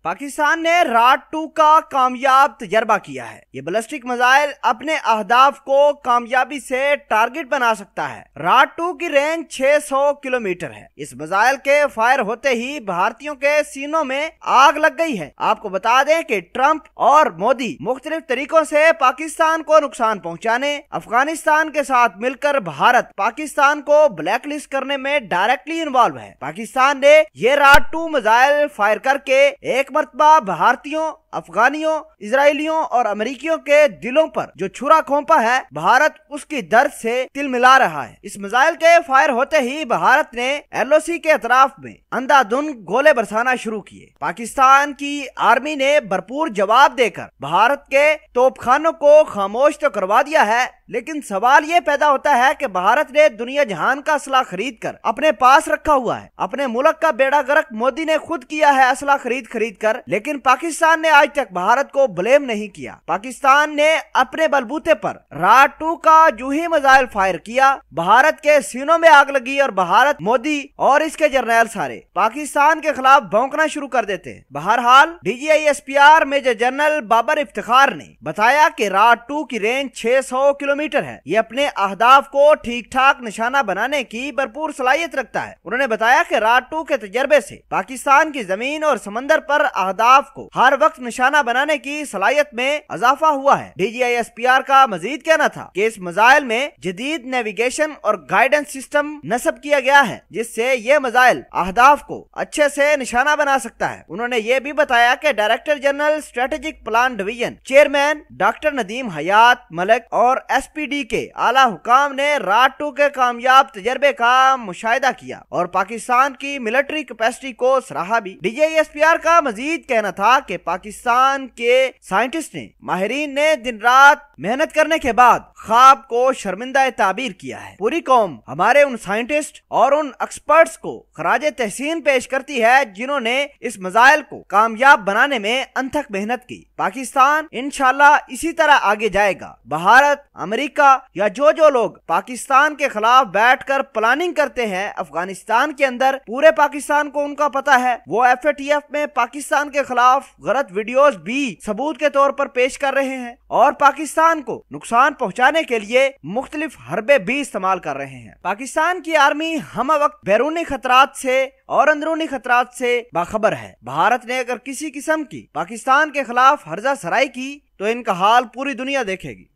पाकिस्तान ने राट 2 का कामयाब तजर्बा किया है। ये बैलिस्टिक मिसाइल अपने अहदाफ को कामयाबी से टारगेट बना सकता है। राट 2 की रेंज 600 किलोमीटर है। इस मिसाइल के फायर होते ही भारतीयों के सीनों में आग लग गई है। आपको बता दें कि ट्रंप और मोदी मुख्तलिफ तरीकों से पाकिस्तान को नुकसान पहुंचाने, अफगानिस्तान के साथ मिलकर भारत पाकिस्तान को ब्लैकलिस्ट करने में डायरेक्टली इन्वॉल्व है। पाकिस्तान ने ये राट 2 मिसाइल फायर करके एक मरतबा भारतीयों, अफगानियों, इजरायलियों और अमेरिकियों के दिलों पर जो छुरा खोंपा है, भारत उसकी दर्द से तिल मिला रहा है। इस मिसाइल के फायर होते ही भारत ने एलओसी के अतराफ में अंधाधुंध गोले बरसाना शुरू किए। पाकिस्तान की आर्मी ने भरपूर जवाब देकर भारत के तोपखानों को खामोश तो करवा दिया है, लेकिन सवाल ये पैदा होता है कि भारत ने दुनिया जहान का असला खरीद कर अपने पास रखा हुआ है। अपने मुल्क का बेड़ा गर्क मोदी ने खुद किया है असला खरीद कर, लेकिन पाकिस्तान ने आज तक भारत को ब्लेम नहीं किया। पाकिस्तान ने अपने बलबूते पर राट 2 का जो ही मिसाइल फायर किया, भारत के सीनों में आग लगी और भारत, मोदी और इसके जर्नैल सारे पाकिस्तान के खिलाफ भौंकना शुरू कर देते हैं। बहरहाल DGISPR major general Babar Iftikhar ने बताया कि राट 2 की रेंज 600 किलोमीटर है। ये अपने अहदाफ को ठीक ठाक निशाना बनाने की भरपूर सलाहियत रखता है। उन्होंने बताया कि राट 2 के तजर्बे से पाकिस्तान की जमीन और समंदर पर अहदाफ को हर वक्त निशाना बनाने की सलाहियत में इजाफा हुआ है। DGISPR का मजीद कहना था कि इस मिसाइल में जदीद नेविगेशन और गाइडेंस सिस्टम नस्ब किया गया है, जिससे ये मिसाइल अहदाफ को अच्छे से निशाना बना सकता है। उन्होंने ये भी बताया कि director general strategic plan division chairman doctor Nadeem Hayat Malik और SPD के आला हुकाम ने राट 2 के कामयाब तजर्बे का मुशाहिदा किया और पाकिस्तान की मिलिट्री कैपेसिटी को सराहा भी। DGISPR का मजीद कहना था कि पाकिस्तान के साइंटिस्ट ने, माहिरीन ने दिन रात मेहनत करने के बाद ख्वाब को शर्मिंदा ताबीर किया है। पूरी कौम हमारे उन साइंटिस्ट और उन एक्सपर्ट्स को खराजे तहसीन पेश करती है जिन्होंने इस मिसाइल को कामयाब बनाने में अनथक मेहनत की। पाकिस्तान इंशाल्लाह इसी तरह आगे जाएगा। भारत, अमेरिका या जो लोग पाकिस्तान के खिलाफ बैठकर प्लानिंग करते हैं अफगानिस्तान के अंदर, पूरे पाकिस्तान को उनका पता है। वो FATF में पाकिस्तान के खिलाफ गलत वीडियोस भी सबूत के तौर पर पेश कर रहे हैं और पाकिस्तान को नुकसान पहुंचाने के लिए मुख्तलिफ हरबे भी इस्तेमाल कर रहे हैं। पाकिस्तान की आर्मी हम वक्त बैरूनी खतरात से और अंदरूनी खतरात से बाखबर है। भारत ने अगर किसी किस्म की पाकिस्तान के खिलाफ हर्जा सराई की तो इनका हाल पूरी दुनिया देखेगी।